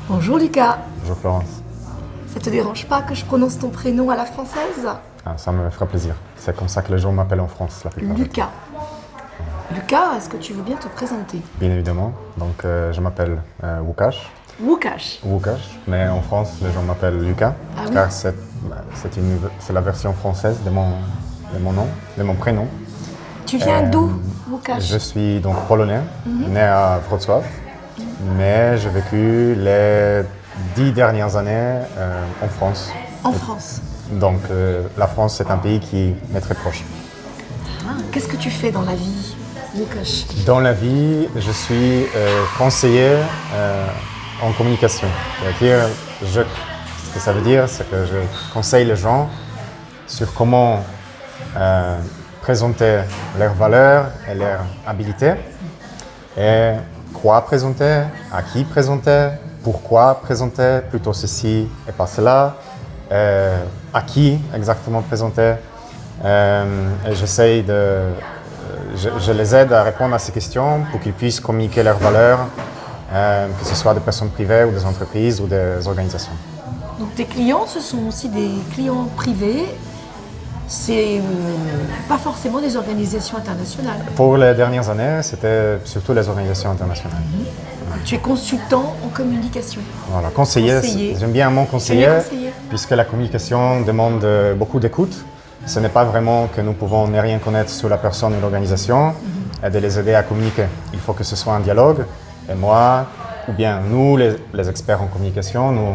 Bonjour Lucas, Bonjour Florence. ça te dérange pas que je prononce ton prénom à la française? Ça me fera plaisir. C'est comme ça que les gens m'appellent en France la plupart du temps. Lucas. Lucas, est-ce que tu veux bien te présenter? Bien évidemment. Donc je m'appelle Łukasz. Łukasz. Mais en France, les gens m'appellent Lucas. Ah oui. Car c'est la version française de mon nom, de mon prénom. Tu viens d'où, Łukasz? Je suis donc polonais, né à Wrocław. Mais j'ai vécu les 10 dernières années en France. En France. Donc la France, c'est un pays qui m'est très proche. Ah, qu'est-ce que tu fais dans la vie, Łukasz? Dans la vie, je suis conseiller en communication. C'est-à-dire, ce que ça veut dire, c'est que je conseille les gens sur comment présenter leurs valeurs et leurs habilités et quoi présenter, à qui présenter, pourquoi présenter, plutôt ceci et pas cela, à qui exactement présenter. Et j'essaye je les aide à répondre à ces questions pour qu'ils puissent communiquer leurs valeurs, que ce soit des personnes privées ou des entreprises ou des organisations. Donc tes clients, ce sont aussi des clients privés. C'est pas forcément des organisations internationales. Pour les dernières années, c'était surtout les organisations internationales. Tu es consultant en communication. Voilà, conseiller. J'aime bien un mot conseiller, puisque la communication demande beaucoup d'écoute. Ce n'est pas vraiment que nous pouvons ne rien connaître sur la personne ou l'organisation et de les aider à communiquer. Il faut que ce soit un dialogue. Et moi, ou bien nous, les experts en communication, nous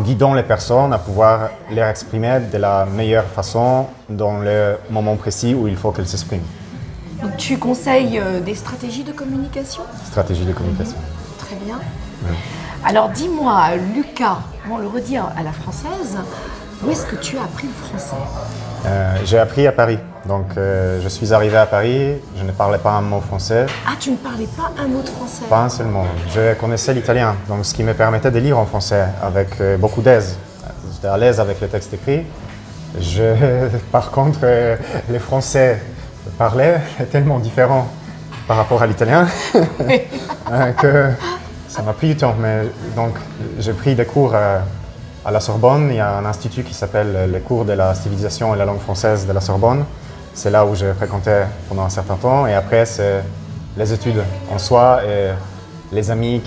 guidons les personnes à pouvoir les exprimer de la meilleure façon dans le moment précis où il faut qu'elles s'expriment. Donc tu conseilles des stratégies de communication? Stratégie de communication. Très bien. Alors dis-moi, Lucas, on le redire à la française, où est-ce que tu as appris le français? J'ai appris à Paris. Donc je suis arrivé à Paris, je ne parlais pas un mot français. Ah, tu ne parlais pas un mot de français? Pas un seul mot. Je connaissais l'italien, donc ce qui me permettait de lire en français avec beaucoup d'aise. J'étais à l'aise avec le texte écrit. Par contre, les Français parlaient tellement différents par rapport à l'italien que ça m'a pris du temps. Mais donc j'ai pris des cours à la Sorbonne. Il y a un institut qui s'appelle les cours de la civilisation et la langue française de la Sorbonne. C'est là où j'ai fréquenté pendant un certain temps. Et après, c'est les études en soi et les amis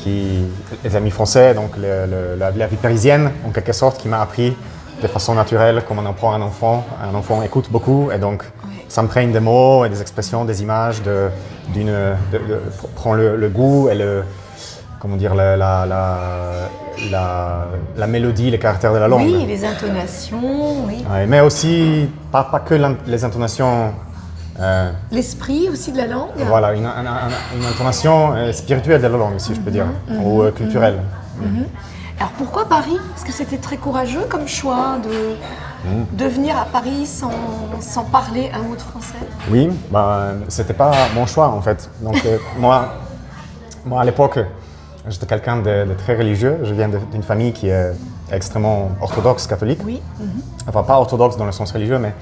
français, donc la vie parisienne, en quelque sorte, qui m'a appris de façon naturelle comment on apprend un enfant. Un enfant écoute beaucoup et donc s'imprègne des mots et des expressions, des images, prend le goût et comment dire, la mélodie, les caractères de la langue. Oui, les intonations, oui. Ouais, mais aussi, pas que les intonations. L'esprit aussi de la langue. Voilà, une intonation spirituelle de la langue, si je peux dire, ou culturelle. Alors pourquoi Paris? Parce que c'était très courageux comme choix de venir à Paris sans parler un mot de français. Oui, c'était pas mon choix en fait. Donc moi à l'époque, j'étais quelqu'un de très religieux. Je viens d'une famille qui est extrêmement orthodoxe catholique. Oui. Enfin, pas orthodoxe dans le sens religieux, mais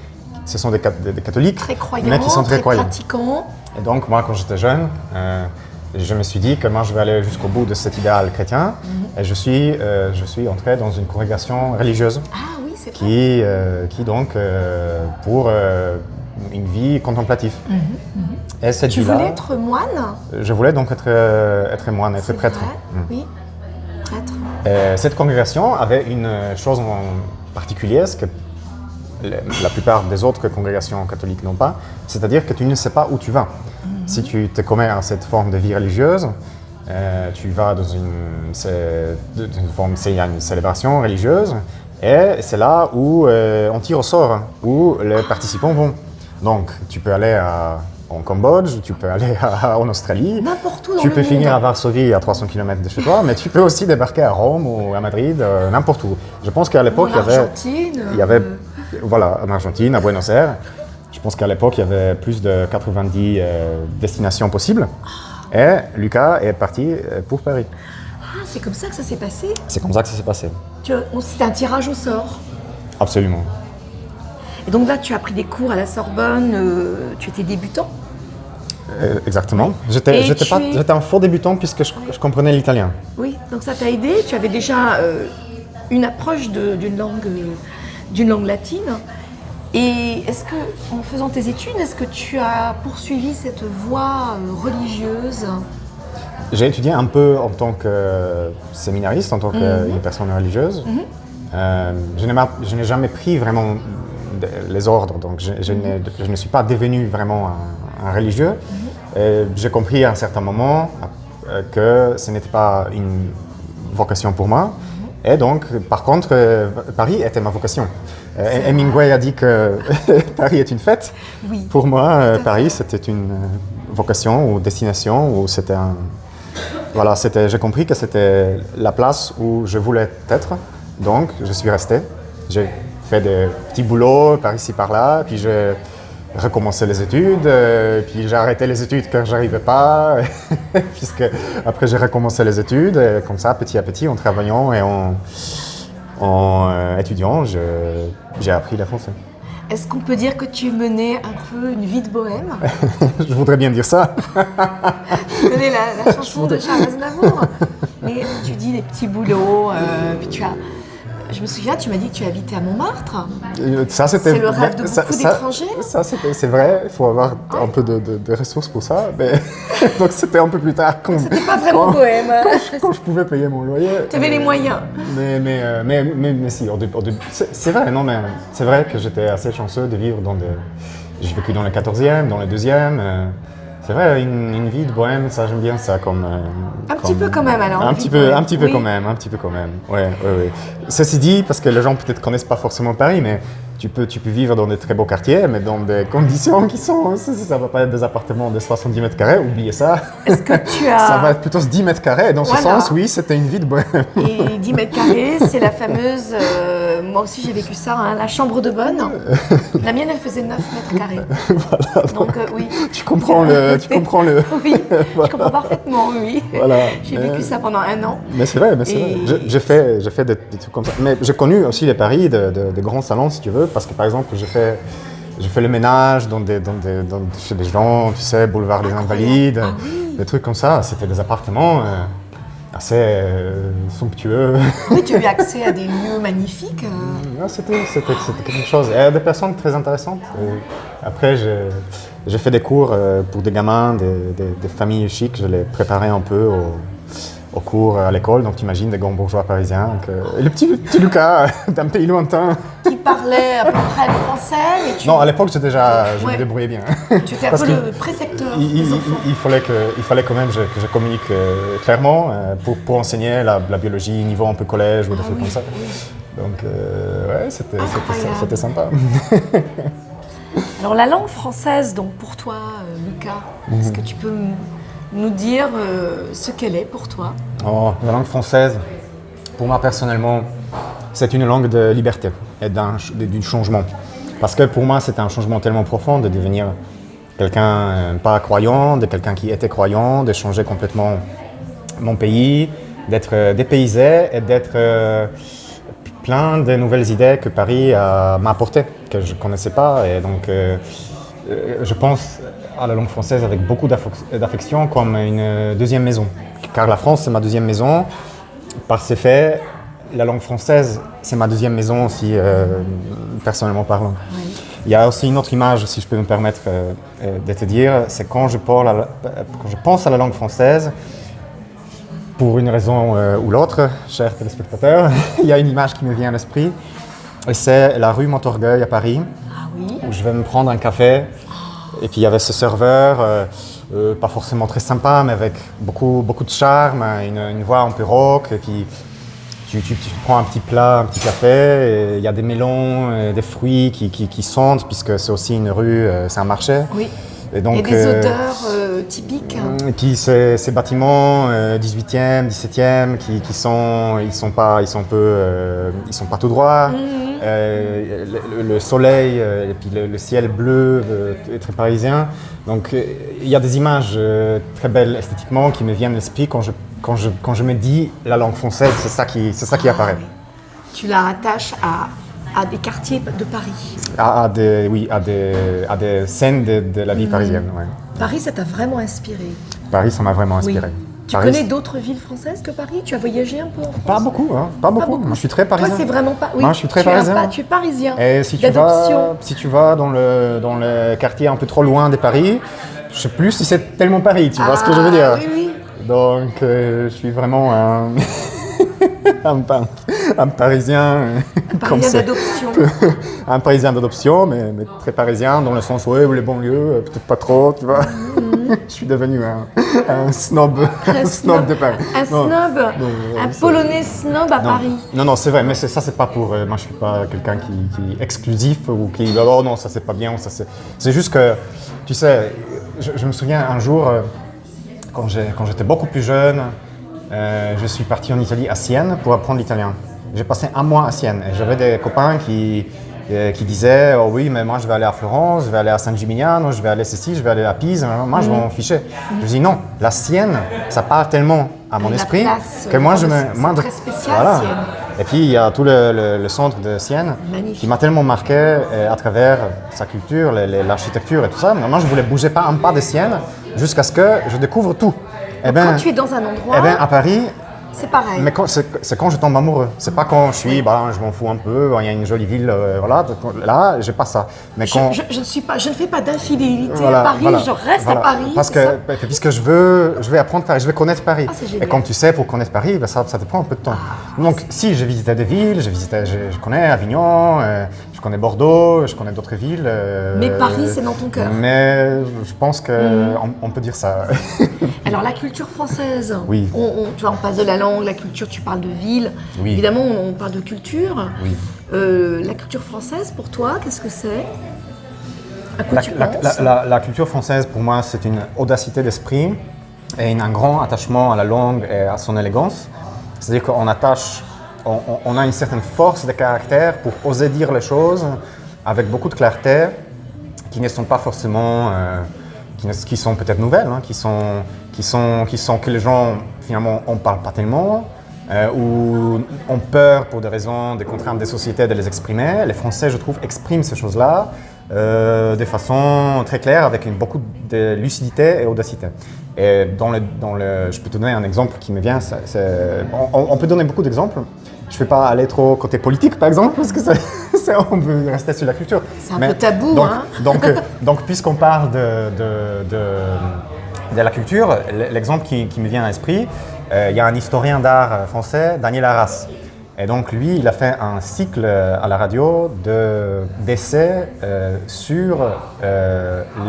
ce sont des catholiques, Très croyants, mais qui sont très croyants. pratiquants. Et donc, moi, quand j'étais jeune, je me suis dit que moi, je vais aller jusqu'au bout de cet idéal chrétien. Et je suis entré dans une congrégation religieuse Ah oui, c'est vrai. qui donc, pour une vie contemplative. Et cette Tu vie-là, voulais être moine? je voulais donc être moine, être C'est prêtre. vrai, oui, prêtre. Cette congrégation avait une chose en particulier, ce que la plupart des autres congrégations catholiques n'ont pas, c'est-à-dire que tu ne sais pas où tu vas. Si tu te commets à cette forme de vie religieuse, tu vas dans il y a une célébration religieuse, et c'est là où on tire au sort, où les participants vont. Donc, tu peux aller en Cambodge, tu peux aller en Australie, N'importe où dans tu le peux monde. finir à Varsovie, à 300 km de chez toi, mais tu peux aussi débarquer à Rome ou à Madrid, n'importe où. Je pense qu'à l'époque, il y avait voilà, en Argentine, à Buenos Aires. Je pense qu'à l'époque, il y avait plus de 90 destinations possibles. Et Lucas est parti pour Paris. Ah, c'est comme ça que ça s'est passé? C'est comme ça que ça s'est passé. C'était un tirage au sort. Absolument. Et donc là, tu as pris des cours à la Sorbonne, tu étais débutant? Exactement. Et J'étais un faux débutant puisque je comprenais l'italien. Oui, donc ça t'a aidé. Tu avais déjà une approche d'une langue latine. Et est-ce que, en faisant tes études, est-ce que tu as poursuivi cette voie religieuse? J'ai étudié un peu en tant que séminariste, en tant qu'une personne religieuse. Je n'ai jamais pris vraiment les ordres, donc je ne suis pas devenu vraiment un religieux. J'ai compris à un certain moment que ce n'était pas une vocation pour moi. Et donc, par contre, Paris était ma vocation. Hemingway a dit que Paris est une fête. Oui. Pour moi, Paris, c'était une vocation ou destination, ou c'était un... Voilà, j'ai compris que c'était la place où je voulais être. Donc, je suis resté. J'ai fait des petits boulots par ici, par là, puis j'ai recommencé les études, puis j'ai arrêté les études quand j'arrivais pas, puisque après j'ai recommencé les études, et comme ça, petit à petit, en travaillant et en étudiant, j'ai appris le français. Est-ce qu'on peut dire que tu menais un peu une vie de bohème? Je voudrais bien dire ça. Tu connais la chanson de Charles Aznavour. Mais tu dis des petits boulots, puis je me souviens, tu m'as dit que tu habitais à Montmartre. C'est le rêve de beaucoup d'étrangers. C'est vrai, il faut avoir un peu de ressources pour ça. Mais donc c'était un peu plus tard. C'était pas vraiment bohème. Quand je pouvais payer mon loyer. Tu avais les moyens. Mais si, c'est vrai, non, mais c'est vrai que j'étais assez chanceux de vivre dans des... J'ai vécu dans le 14e, dans le 2e. C'est vrai, une vie de bohème, ça j'aime bien ça comme... petit peu quand même alors. Un petit peu quand même. Ouais. Ceci dit, parce que les gens peut-être connaissent pas forcément Paris, mais tu peux vivre dans des très beaux quartiers, mais dans des conditions qui sont... Ça va pas être des appartements de 70 mètres carrés, oubliez ça. Est-ce que tu as... Ça va être plutôt 10 mètres carrés, dans ce sens, oui, c'était une vie de bohème. Et 10 mètres carrés, c'est la fameuse... moi aussi j'ai vécu ça, hein, la chambre de bonne. La mienne, elle faisait 9 mètres carrés. Voilà, donc oui. Tu comprends le... Oui, voilà. Je comprends parfaitement, oui. Voilà. J'ai vécu ça pendant 1 an. Mais c'est vrai, J'ai fait des trucs comme ça. Mais j'ai connu aussi les paris de grands salons, si tu veux, parce que par exemple, j'ai fait le ménage chez des gens, tu sais, boulevard des Invalides, des trucs comme ça. C'était des appartements assez somptueux. Oui, tu as eu accès à des lieux magnifiques. C'était quelque chose. Et des personnes très intéressantes. Et après, j'ai fait des cours pour des gamins, des familles chics. Je les préparais un peu au cours à l'école. Donc, tu imagines des grands bourgeois parisiens. Et le petit Lucas d'un pays lointain. Qui parlait à peu près le français. Non, à l'époque, je me débrouillais bien. Tu étais un peu le précepteur. Il fallait quand même que je communique clairement pour enseigner la biologie niveau un peu collège ou des trucs comme ça. Donc, ouais, c'était sympa. Alors, la langue française, donc pour toi, Lucas, est-ce que tu peux nous dire ce qu'elle est pour toi? La langue française, pour moi personnellement, c'est une langue de liberté et du changement. Parce que pour moi, c'était un changement tellement profond de devenir quelqu'un pas croyant, de quelqu'un qui était croyant, de changer complètement mon pays, d'être dépaysé et d'être plein de nouvelles idées que Paris m'a apportées, que je ne connaissais pas. Et donc, je pense à la langue française avec beaucoup d'affection comme une deuxième maison. Car la France, c'est ma deuxième maison. Par ces faits, la langue française, c'est ma deuxième maison aussi, personnellement parlant. Oui. Il y a aussi une autre image, si je peux me permettre de te dire, c'est quand je pense à la langue française, pour une raison ou l'autre, chers téléspectateurs, il y a une image qui me vient à l'esprit, et c'est la rue Montorgueil à Paris, où je vais me prendre un café, et puis il y avait ce serveur, pas forcément très sympa, mais avec beaucoup de charme, une voix un peu rock, et puis tu prends un petit plat, un petit café, et il y a des melons, des fruits qui sentent, puisque c'est aussi une rue, c'est un marché. Oui. Et donc, des odeurs typiques. Et puis ces bâtiments 18e, 17e, ils sont pas tout droits. Le soleil et puis le ciel bleu est très parisien. Donc il y a des images très belles esthétiquement qui me viennent à l'esprit quand je me dis la langue française, c'est ça qui apparaît. Tu la rattaches à à des quartiers de Paris. À des scènes de la vie parisienne. Ouais. Paris, ça t'a vraiment inspiré? Paris, ça m'a vraiment inspiré. Oui. Tu Paris, connais d'autres villes françaises que Paris? Tu as voyagé un peu en France? Pas beaucoup, hein, pas beaucoup. Moi, je suis très parisien. Toi, c'est vraiment pas. Oui, Moi, je suis très parisien. Tu es parisien. Et si tu vas dans le quartier un peu trop loin de Paris, je sais plus si c'est tellement Paris, tu vois ce que je veux dire. Oui, oui. Donc, je suis vraiment un Parisien. Parisien d'adoption. Un Parisien d'adoption, mais très parisien dans le sens où les banlieues, peut-être pas trop, tu vois. Je suis devenu un snob, de Paris. Un snob, un Polonais snob à Paris. Non, c'est vrai, mais ça, c'est pas pour. Moi, je suis pas quelqu'un qui est exclusif ou qui. Oh non, ça c'est pas bien. C'est juste que, tu sais, je me souviens un jour, quand j'étais beaucoup plus jeune, je suis parti en Italie, à Sienne, pour apprendre l'italien. J'ai passé un mois à Sienne et j'avais des copains qui disaient oh oui, mais moi je vais aller à Florence, je vais aller à San Gimignano, je vais aller ceci, je vais aller à Pise. Moi je m'en fichais. Je dis non, la Sienne, ça parle tellement à mon esprit que moi je me. C'est très spécial, voilà. Sienne. Et puis il y a tout le centre de Sienne qui m'a tellement marqué à travers sa culture, l'architecture et tout ça. Moi je voulais bouger pas un pas de Sienne jusqu'à ce que je découvre tout. Quand tu es dans un endroit. À Paris. C'est pareil. Mais c'est quand je tombe amoureux. C'est pas quand je suis, je m'en fous un peu, il y a une jolie ville, voilà. Là, j'ai pas ça. Mais quand je ne fais pas d'infidélité à Paris, je reste à Paris. Puisque je vais apprendre Paris, je vais connaître Paris. Et comme tu sais, pour connaître Paris, ça te prend un peu de temps. Donc, si j'ai visité des villes, je connais Avignon, je connais Bordeaux, je connais d'autres villes. Mais Paris, c'est dans ton cœur. Mais je pense qu'on peut dire ça. Alors, la culture française. Oui. Tu vois, on passe de la langue, la culture, tu parles de ville. Oui. Évidemment, on parle de culture. Oui. La culture française, pour toi, qu'est-ce que c'est? À quoi tu penses? La culture française, pour moi, c'est une audacité d'esprit et un grand attachement à la langue et à son élégance. C'est-à-dire qu'on on a une certaine force de caractère pour oser dire les choses avec beaucoup de clarté, qui ne sont pas forcément, qui sont peut-être nouvelles, hein, que les gens finalement on parle pas tellement, ou ont peur pour des raisons, des contraintes des sociétés de les exprimer. Les Français, je trouve, expriment ces choses-là de façon très claire, avec beaucoup de lucidité et audacité. Et je peux te donner un exemple qui me vient. On peut donner beaucoup d'exemples. Je ne vais pas aller trop côté politique, par exemple, parce que on veut rester sur la culture. C'est un peu tabou, donc, puisqu'on parle de la culture, l'exemple qui me vient à l'esprit, il y a un historien d'art français, Daniel Arras. Et donc, lui, il a fait un cycle à la radio d'essais sur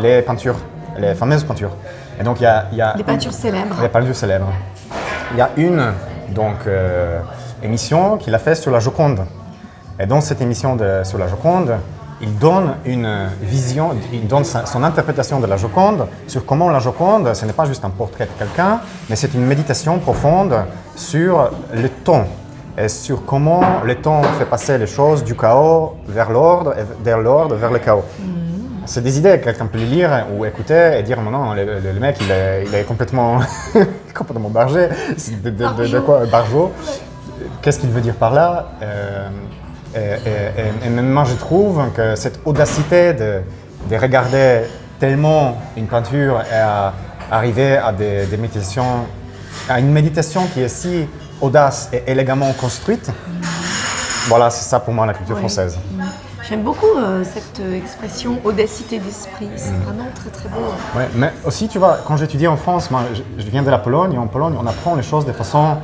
les peintures, les fameuses peintures. Et donc, il y a les peintures célèbres. Les peintures célèbres. Il y a une émission qu'il a fait sur la Joconde. Et dans cette émission sur la Joconde, il donne une vision, il donne son interprétation de la Joconde sur comment la Joconde, ce n'est pas juste un portrait de quelqu'un, mais c'est une méditation profonde sur le temps et sur comment le temps fait passer les choses du chaos vers l'ordre et de l'ordre vers le chaos. C'est des idées que quelqu'un peut les lire ou écouter et dire non, le mec il est complètement bargé. De quoi barjot? Qu'est-ce qu'il veut dire par là? Et même moi, je trouve que cette audacité de regarder tellement une peinture et à arriver à des méditations, à une méditation qui est si audace et élégamment construite, voilà, c'est ça pour moi la culture française. J'aime beaucoup cette expression audacité d'esprit, c'est vraiment très très beau. Ouais, mais aussi, tu vois, quand j'étudie en France, moi je viens de la Pologne, et en Pologne, on apprend les choses de façon.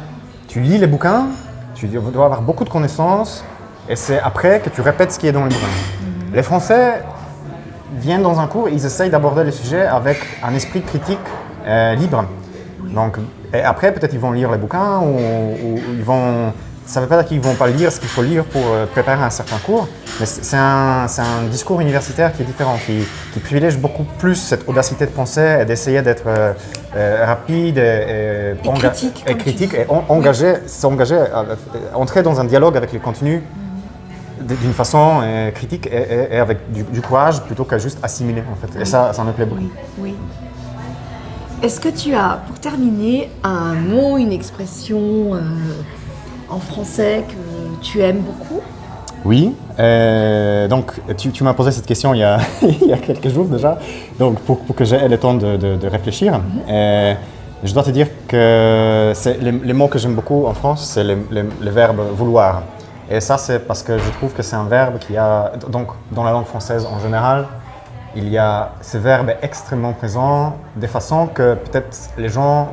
Tu lis les bouquins, tu dois avoir beaucoup de connaissances, et c'est après que tu répètes ce qui est dans les bouquins. Les Français viennent dans un cours et ils essayent d'aborder les sujets avec un esprit critique libre. Donc, et après, peut-être ils vont lire les bouquins ou ils vont. Ça ne veut pas dire qu'ils ne vont pas lire ce qu'il faut lire pour préparer un certain cours, mais c'est un discours universitaire qui est différent, qui privilège beaucoup plus cette audacité de penser et d'essayer d'être rapide et critique et s'engager, entrer dans un dialogue avec les contenus d'une façon critique et avec du courage plutôt qu'à juste assimiler en fait. Et ça me plaît beaucoup. Oui. Est-ce que tu as, pour terminer, un mot, une expression en français que tu aimes beaucoup? Oui, donc tu m'as posé cette question il y a, il y a quelques jours déjà, donc pour que j'aie le temps de réfléchir. Je dois te dire que les mots que j'aime beaucoup en France, c'est le verbe vouloir. Et ça, c'est parce que je trouve que c'est un verbe qui a, donc dans la langue française en général, il y a ce verbe extrêmement présent de façon que peut-être les gens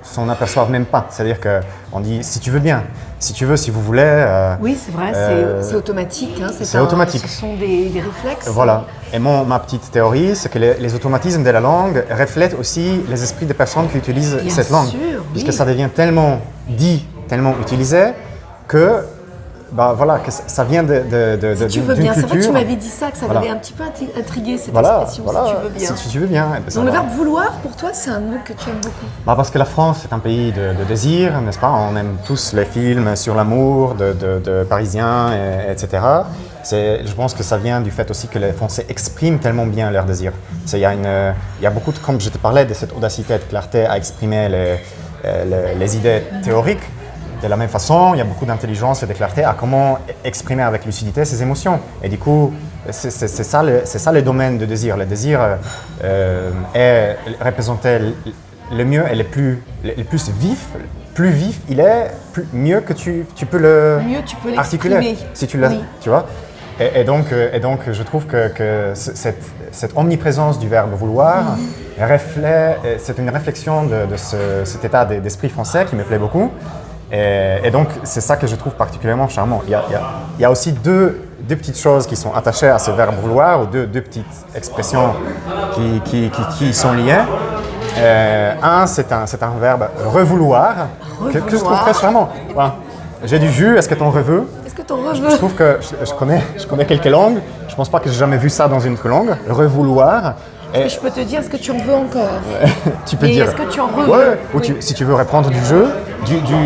s'en aperçoivent même pas. C'est-à-dire qu'on dit si tu veux bien, si tu veux, si vous voulez. Oui, c'est vrai, c'est automatique. Hein, c'est automatique. Ce sont des réflexes. Voilà. Et ma petite théorie, c'est que les automatismes de la langue reflètent aussi les esprits des personnes qui utilisent cette langue. Puisque ça devient tellement dit, tellement utilisé que. Bah voilà, que ça vient d'une culture. Si tu veux bien, c'est vrai que tu m'avais dit ça, que ça m'avait un petit peu intrigué cette expression, si tu veux bien. Si tu veux bien. Donc le verbe vouloir, pour toi, c'est un mot que tu aimes beaucoup. Bah parce que la France est un pays de désir, n'est-ce pas? On aime tous les films sur l'amour de Parisiens, etc. Je pense que ça vient du fait aussi que les Français expriment tellement bien leur désir. Il y a beaucoup de, comme je te parlais, de cette audacité, de clarté à exprimer les idées théoriques. De la même façon, il y a beaucoup d'intelligence et de clarté à comment exprimer avec lucidité ses émotions. Et du coup, c'est ça le domaine de désir. Le désir est représenté le mieux et le plus vif. Plus vif il est, mieux que tu peux le articuler. Si tu l'as, oui. Tu vois. Et donc, je trouve que cette omniprésence du verbe vouloir c'est une réflexion de cet état d'esprit français qui me plaît beaucoup. Et donc, c'est ça que je trouve particulièrement charmant. Il y a aussi deux petites choses qui sont attachées à ce verbe vouloir, ou deux petites expressions qui sont liées. C'est un verbe revouloir, que je trouve très charmant. Voilà. J'ai du jus, est-ce que t'en reveux? Est-ce que t'en reveux? Je trouve que je connais quelques langues. Je pense pas que j'ai jamais vu ça dans une autre langue. Revouloir. Et je peux te dire, est-ce que tu en veux encore? Tu peux dire. Est-ce que tu en reveux? Ouais, ou si tu veux reprendre du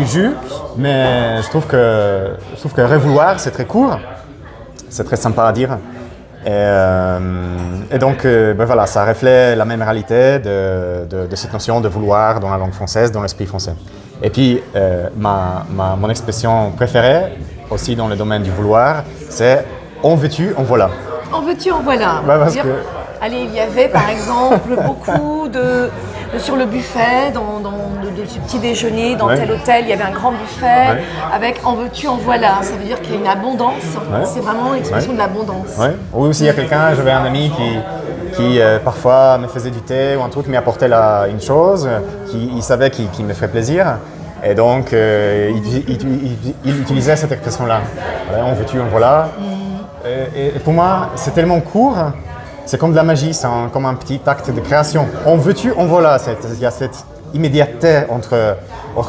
jus, mais je trouve que revouloir, c'est très court, c'est très sympa à dire. Et donc, voilà, ça reflète la même réalité de cette notion de vouloir dans la langue française, dans l'esprit français. Et puis, mon expression préférée, aussi dans le domaine du vouloir, c'est « en veux-tu, en voilà ». En veux-tu, en voilà. Allez, il y avait par exemple beaucoup sur le buffet, de ce petit déjeuner, dans tel hôtel, il y avait un grand buffet avec en veux-tu, en voilà. Ça veut dire qu'il y a une abondance. C'est vraiment l'expression de l'abondance. Ou s'il y a quelqu'un, j'avais un ami qui parfois me faisait du thé ou un truc, m'apportait une chose, il savait qu'il me ferait plaisir. Et donc, il utilisait cette expression-là. En veux-tu, en voilà. Et pour moi, c'est tellement court. C'est comme de la magie, c'est comme un petit acte de création. En veux-tu, en voilà. Il y a cette immédiateté entre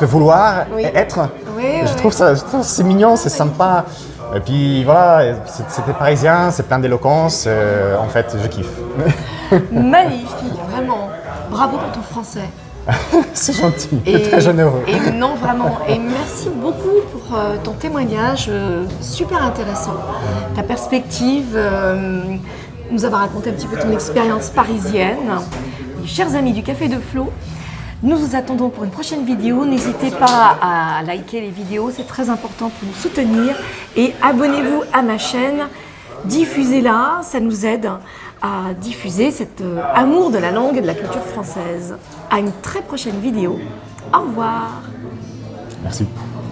vouloir et être. Je trouve ça c'est mignon, c'est sympa. Et puis voilà, c'était parisien, c'est plein d'éloquence. En fait, je kiffe. Magnifique, vraiment. Bravo pour ton français. C'est gentil, très généreux. Et non, vraiment. Et merci beaucoup pour ton témoignage, super intéressant. Ta perspective. Nous avoir raconté un petit peu ton expérience parisienne. Et chers amis du Café de Flo, nous vous attendons pour une prochaine vidéo. N'hésitez pas à liker les vidéos, c'est très important pour nous soutenir. Et abonnez-vous à ma chaîne, diffusez-la, ça nous aide à diffuser cet amour de la langue et de la culture française. À une très prochaine vidéo. Au revoir. Merci.